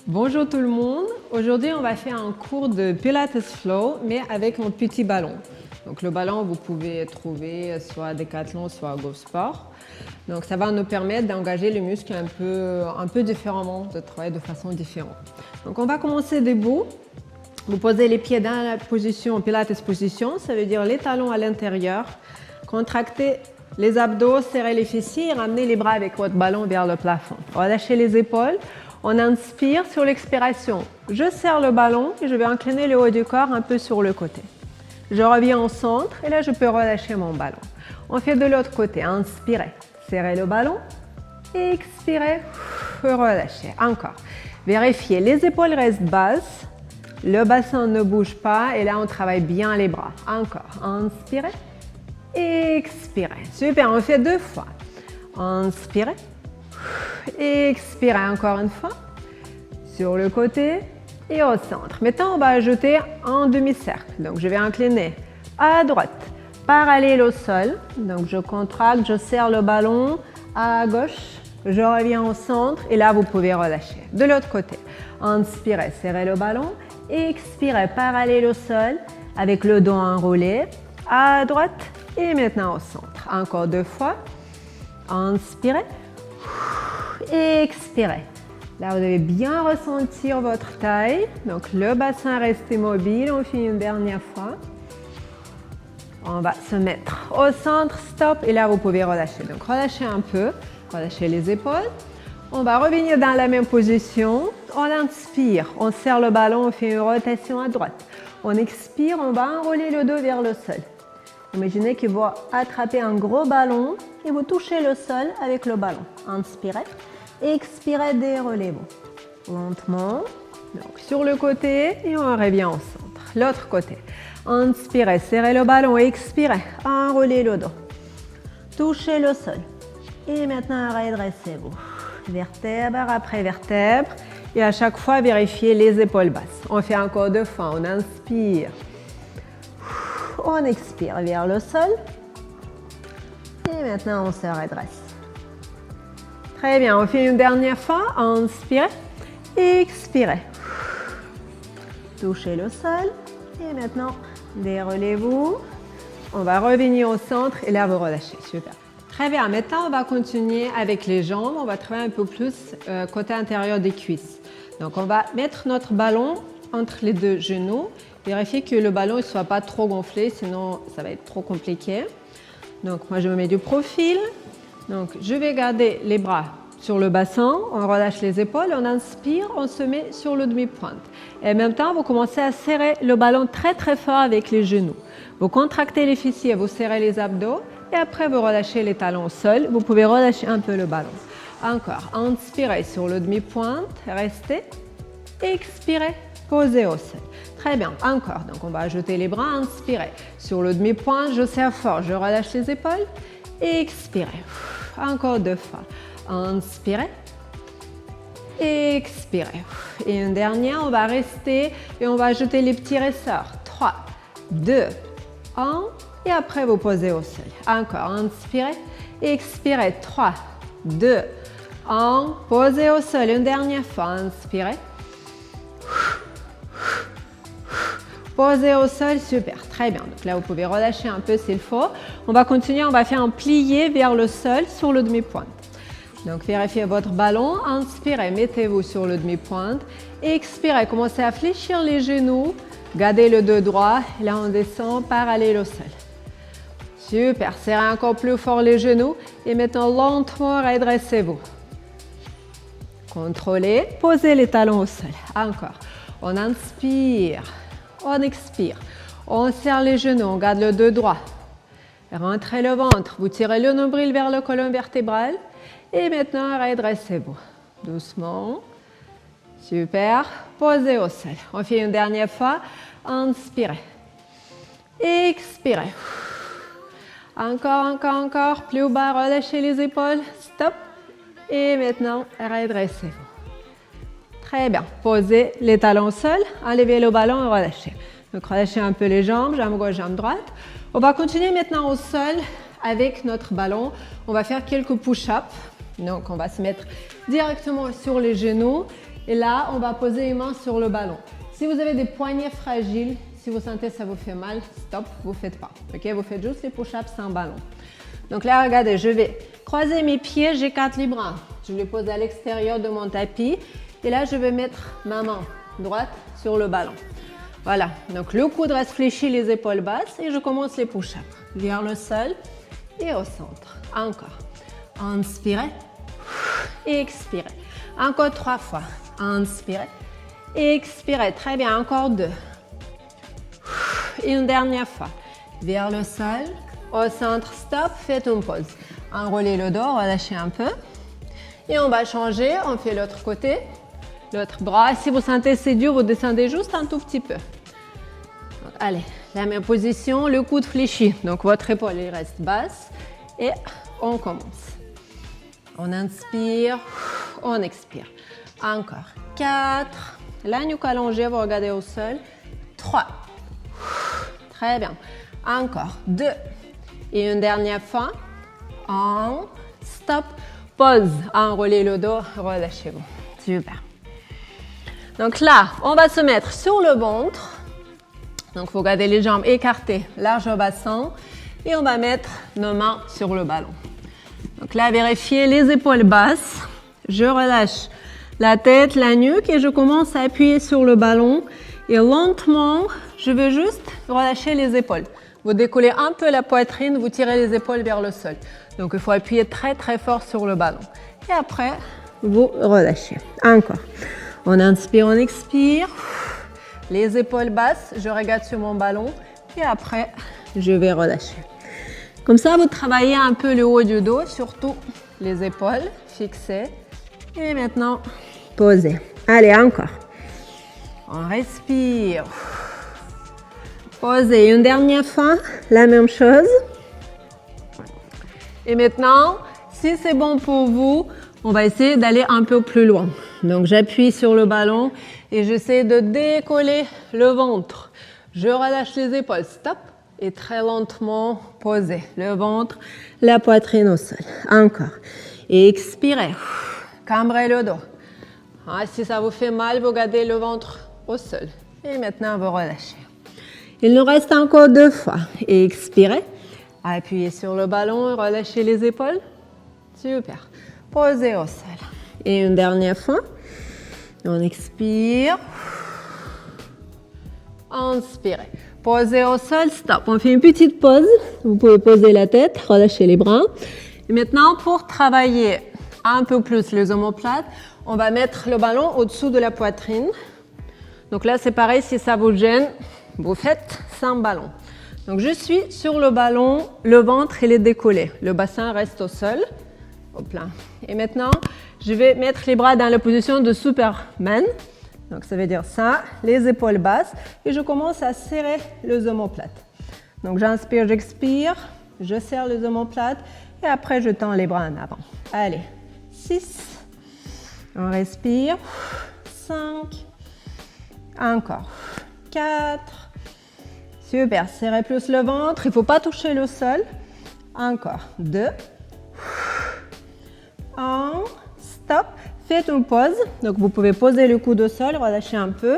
Bonjour tout le monde, aujourd'hui on va faire un cours de Pilates Flow mais avec un petit ballon. Donc le ballon vous pouvez trouver soit à Decathlon soit à GoSport. Donc ça va nous permettre d'engager les muscles un peu différemment, de travailler de façon différente. Donc on va commencer debout. Vous posez les pieds dans la position Pilates position, ça veut dire les talons à l'intérieur. Contractez les abdos, serrez les fessiers et ramenez les bras avec votre ballon vers le plafond. Relâchez les épaules. On inspire sur l'expiration. Je serre le ballon et je vais incliner le haut du corps un peu sur le côté. Je reviens au centre et là je peux relâcher mon ballon. On fait de l'autre côté. Inspirez, serrez le ballon. Expirez, relâchez. Encore. Vérifiez, les épaules restent basses. Le bassin ne bouge pas et là on travaille bien les bras. Encore. Inspirez, expirez. Super, on fait 2 fois. Inspirez. Expirez encore une fois sur le côté et au centre. Maintenant, on va ajouter un demi-cercle. Donc, je vais incliner à droite, parallèle au sol. Donc, je contracte, je serre le ballon à gauche. Je reviens au centre et là, vous pouvez relâcher. De l'autre côté, inspirez, serrez le ballon. Expirez, parallèle au sol avec le dos enroulé à droite et maintenant au centre. Encore 2 fois. Inspirez. Expirez. Là, vous devez bien ressentir votre taille. Donc, le bassin reste immobile. On fait une dernière fois. On va se mettre au centre, stop. Et là, vous pouvez relâcher. Donc, relâchez un peu. Relâchez les épaules. On va revenir dans la même position. On inspire. On serre le ballon. On fait une rotation à droite. On expire. On va enrouler le dos vers le sol. Imaginez que vous attrapez un gros ballon et vous touchez le sol avec le ballon. Inspirez. Expirez, déroulez-vous. Lentement. Donc sur le côté et on revient au centre. L'autre côté. Inspirez, serrez le ballon. Expirez. Enroulez le dos. Touchez le sol. Et maintenant, redressez-vous. Vertèbre après vertèbre. Et à chaque fois, vérifiez les épaules basses. On fait encore 2 fois. On inspire. On expire vers le sol. Et maintenant, on se redresse. Très bien, on fait une dernière fois. Inspirez. Expirez. Touchez le sol. Et maintenant, déroulez-vous. On va revenir au centre et là, vous relâchez. Super. Très bien, maintenant, on va continuer avec les jambes. On va travailler un peu plus côté intérieur des cuisses. Donc, on va mettre notre ballon entre les 2 genoux. Vérifiez que le ballon ne soit pas trop gonflé, sinon ça va être trop compliqué. Donc moi je me mets du profil. Donc je vais garder les bras sur le bassin, on relâche les épaules, on inspire, on se met sur le demi-pointe. Et en même temps, vous commencez à serrer le ballon très très fort avec les genoux. Vous contractez les fessiers, vous serrez les abdos et après vous relâchez les talons au sol. Vous pouvez relâcher un peu le ballon. Encore, inspirez sur le demi-pointe, restez, expirez, posez au sol. Très bien, encore. Donc, on va ajouter les bras, inspirez. Sur le demi-pointe, je serre fort, je relâche les épaules. Expirez. Encore 2 fois. Inspirez. Expirez. Et une dernière, on va rester et on va ajouter les petits ressorts. 3, 2, 1. Et après, vous posez au sol. Encore, inspirez. Expirez. 3, 2, 1. Posez au sol. Une dernière fois, inspirez. Posez au sol, super, très bien. Donc là, vous pouvez relâcher un peu s'il faut. On va continuer, on va faire un plié vers le sol sur le demi-pointe. Donc vérifiez votre ballon, inspirez, mettez-vous sur le demi-pointe. Expirez, commencez à fléchir les genoux. Gardez le dos droit. Là, on descend, parallèle au sol. Super, serrez encore plus fort les genoux. Et maintenant, lentement, redressez-vous. Contrôlez, posez les talons au sol. Encore. On inspire. On expire. On serre les genoux, on garde le dos droit. Rentrez le ventre, vous tirez le nombril vers le colonne vertébrale. Et maintenant, redressez-vous. Doucement. Super. Posez au sol. On fait une dernière fois. Inspirez. Expirez. Encore, encore, encore. Plus bas, relâchez les épaules. Stop. Et maintenant, redressez-vous. Très bien. Posez les talons au sol, enlevez le ballon et relâchez. Donc relâchez un peu les jambes, jambe gauche, jambe droite. On va continuer maintenant au sol avec notre ballon. On va faire quelques push-ups. Donc on va se mettre directement sur les genoux Et là, on va poser une main sur le ballon. Si vous avez des poignets fragiles, si vous sentez que ça vous fait mal, stop, vous ne faites pas. Ok, vous faites juste les push-ups sans ballon. Donc là, regardez, je vais croiser mes pieds, j'écarte les bras. Je les pose à l'extérieur de mon tapis. Et là, je vais mettre ma main droite sur le ballon. Voilà, donc le coude reste fléchi, les épaules basses. Et je commence les push-ups. Vers le sol et au centre. Encore. Inspirez et expirez. Encore 3 fois. Inspirez et expirez. Très bien, encore 2. Et une dernière fois. Vers le sol, au centre, stop, faites une pause. Enroulez le dos, relâchez un peu. Et on va changer, on fait l'autre côté, l'autre bras. Si vous sentez c'est dur, vous descendez juste un tout petit peu. Donc, allez, la même position, le coude fléchi. Donc votre épaule il reste basse et on commence. On inspire, on expire. Encore 4. La nuque allongée, vous regardez au sol. 3. Très bien. Encore 2. Et une dernière fois. 1. Stop. Pause. Enroulez le dos. Relâchez-vous. Super. Donc là, on va se mettre sur le ventre. Donc, vous gardez les jambes écartées, large au bassin. Et on va mettre nos mains sur le ballon. Donc là, vérifiez les épaules basses. Je relâche la tête, la nuque et je commence à appuyer sur le ballon. Et lentement, je vais juste relâcher les épaules. Vous décollez un peu la poitrine, vous tirez les épaules vers le sol. Donc, il faut appuyer très très fort sur le ballon. Et après, vous relâchez. Encore. On inspire, on expire. Les épaules basses, je regarde sur mon ballon. Et après, je vais relâcher. Comme ça, vous travaillez un peu le haut du dos, surtout les épaules fixées. Et maintenant, posez. Allez, encore. On respire. Posez. Une dernière fois, la même chose. Et maintenant, si c'est bon pour vous, on va essayer d'aller un peu plus loin. Donc, j'appuie sur le ballon et j'essaie de décoller le ventre. Je relâche les épaules. Stop. Et très lentement, posez le ventre, la poitrine au sol. Encore. Et expirez. Cambrez le dos. Si ça vous fait mal, vous gardez le ventre au sol. Et maintenant, vous relâchez. Il nous reste encore 2 fois. Et expirez. Appuyez sur le ballon, relâchez les épaules. Super. Posez au sol. Et une dernière fois. On expire. Inspirez. Posez au sol, stop. On fait une petite pause. Vous pouvez poser la tête, relâcher les bras. Et maintenant, pour travailler un peu plus les omoplates, on va mettre le ballon au-dessous de la poitrine. Donc là, c'est pareil, si ça vous gêne, vous faites sans ballon. Donc je suis sur le ballon, le ventre il est décollé. Le bassin reste au sol. Hop là. Et maintenant, je vais mettre les bras dans la position de Superman. Donc, ça veut dire ça, les épaules basses. Et je commence à serrer les omoplates. Donc, j'inspire, j'expire. Je serre les omoplates. Et après, je tends les bras en avant. Allez, 6. On respire. 5. Encore. 4. Super. Serrez plus le ventre. Il ne faut pas toucher le sol. Encore. 2. 1. Stop. Faites une pause, donc vous pouvez poser le coude au sol, relâcher un peu.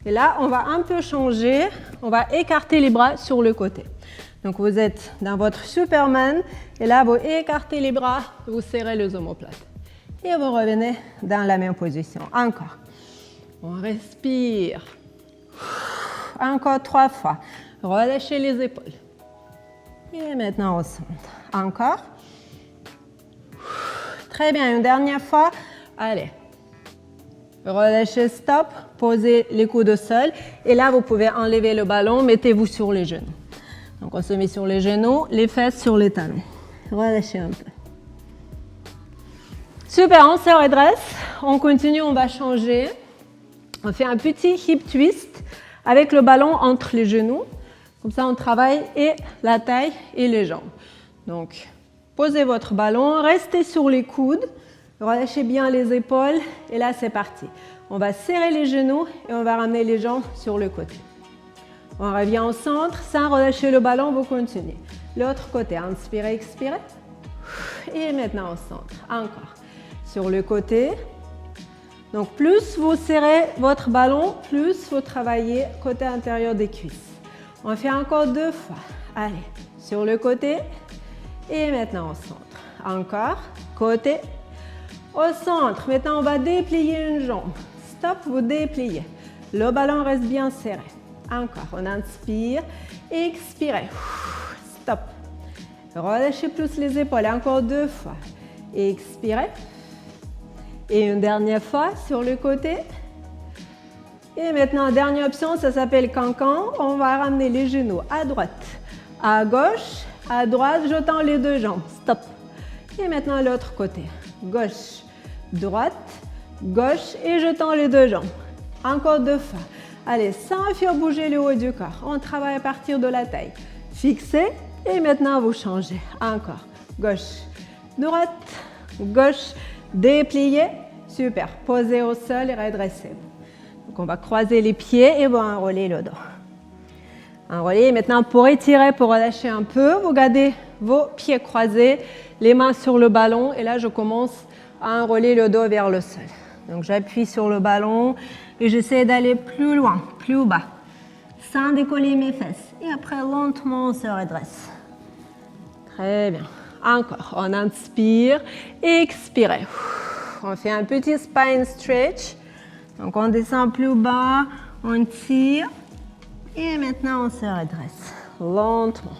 Et là, on va un peu changer, on va écarter les bras sur le côté. Donc vous êtes dans votre Superman, et là vous écartez les bras, vous serrez les omoplates. Et vous revenez dans la même position. Encore. On respire. Encore 3 fois. Relâchez les épaules. Et maintenant au centre. Encore. Très bien, une dernière fois. Allez, relâchez, stop, posez les coudes au sol. Et là, vous pouvez enlever le ballon, mettez-vous sur les genoux. Donc, on se met sur les genoux, les fesses sur les talons. Relâchez un peu. Super, on se redresse. On continue, on va changer. On fait un petit hip twist avec le ballon entre les genoux. Comme ça, on travaille et la taille et les jambes. Donc, posez votre ballon, restez sur les coudes. Relâchez bien les épaules et là c'est parti. On va serrer les genoux et on va ramener les jambes sur le côté. On revient au centre, sans relâcher le ballon, vous continuez. L'autre côté, inspirez, expirez. Et maintenant au centre, encore. Sur le côté, Donc plus vous serrez votre ballon, plus vous travaillez côté intérieur des cuisses. On fait encore 2 fois. Allez, sur le côté et maintenant au centre. Encore, côté, au centre. Maintenant, on va déplier une jambe. Stop, vous dépliez. Le ballon reste bien serré. Encore, on inspire, expirez. Stop. Relâchez plus les épaules. Encore 2 fois. Expirez. Et une dernière fois sur le côté. Et maintenant, dernière option, ça s'appelle cancan. On va ramener les genoux à droite, à gauche, à droite. Je tends les 2 jambes. Stop. Et maintenant, l'autre côté. Gauche, droite, gauche. Et je tends les 2 jambes. Encore 2 fois. Allez, sans faire bouger le haut du corps. On travaille à partir de la taille. Fixez. Et maintenant, vous changez. Encore. Gauche, droite, gauche. Dépliez. Super. Posez au sol et redressez. Donc, on va croiser les pieds et vous enroler le dos. Enroler. Maintenant, pour étirer, pour relâcher un peu, vous gardez vos pieds croisés, les mains sur le ballon. Et là, je commence à enroler le dos vers le sol. Donc, j'appuie sur le ballon et j'essaie d'aller plus loin, plus bas, sans décoller mes fesses. Et après, lentement, on se redresse. Très bien. Encore. On inspire, expirez. On fait un petit spine stretch. Donc, on descend plus bas, on tire. Et maintenant, on se redresse. Lentement.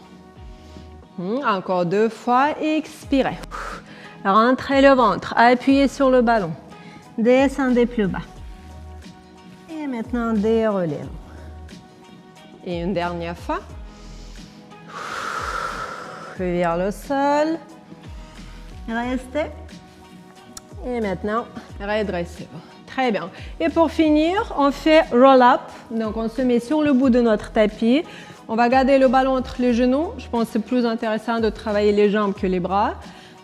Encore 2 fois. Expirez. Rentrez le ventre. Appuyez sur le ballon. Descendez plus bas. Et maintenant, déroulez. Et une dernière fois. Vers le sol. Restez. Et maintenant, redressez-vous. Très bien. Et pour finir, on fait roll-up. Donc, on se met sur le bout de notre tapis. On va garder le ballon entre les genoux. Je pense que c'est plus intéressant de travailler les jambes que les bras.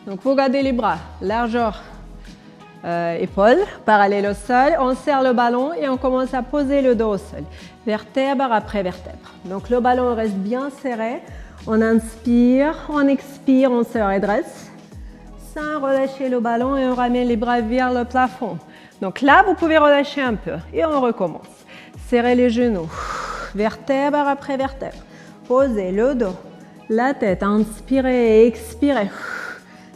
Donc, vous gardez les bras, largeur épaules, parallèle au sol. On serre le ballon et on commence à poser le dos au sol. Vertèbre après vertèbre. Donc, le ballon reste bien serré. On inspire, on expire, on se redresse. Sans relâcher le ballon et on ramène les bras vers le plafond. Donc là, vous pouvez relâcher un peu et on recommence. Serrez les genoux, vertèbre après vertèbre. Posez le dos, la tête, inspirez et expirez.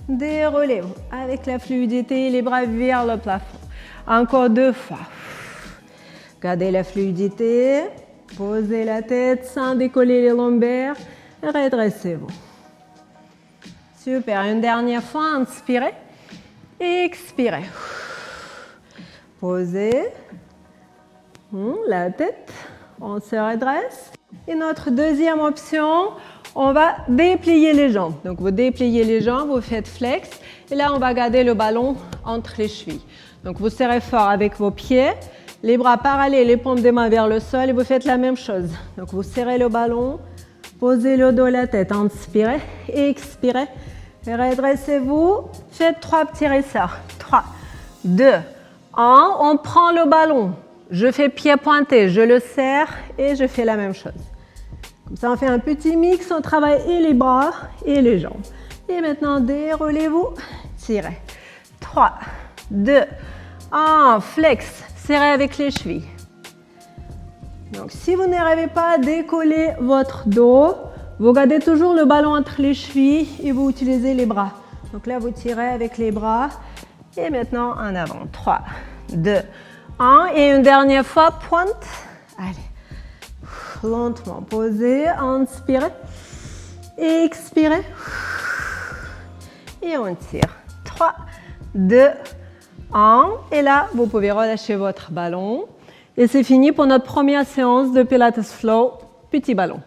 Déroulez-vous avec la fluidité, les bras vers le plafond. Encore 2 fois. Gardez la fluidité, posez la tête sans décoller les lombaires. Redressez-vous. Super, une dernière fois, inspirez, expirez. Posez la tête, on se redresse. Et notre deuxième option, on va déplier les jambes. Donc vous dépliez les jambes, vous faites flex. Et là, on va garder le ballon entre les chevilles. Donc vous serrez fort avec vos pieds, les bras parallèles, les paumes des mains vers le sol et vous faites la même chose. Donc vous serrez le ballon, posez le dos, la tête, inspirez, expirez. Redressez-vous, faites 3 petits ressorts. 3, 2, 1. On prend le ballon. Je fais pied pointé, je le serre et je fais la même chose. Comme ça, on fait un petit mix, on travaille et les bras et les jambes. Et maintenant, déroulez-vous, tirez. 3, 2, 1. Flex, serrez avec les chevilles. Donc, si vous n'arrivez pas à décoller votre dos, vous gardez toujours le ballon entre les chevilles et vous utilisez les bras. Donc là, vous tirez avec les bras. Et maintenant, en avant. 3, 2, 1. Et une dernière fois, pointe. Allez. Lentement, posez, inspirez. Expirez. Et on tire. 3, 2, 1. Et là, vous pouvez relâcher votre ballon. Et c'est fini pour notre première séance de Pilates Flow, petit ballon.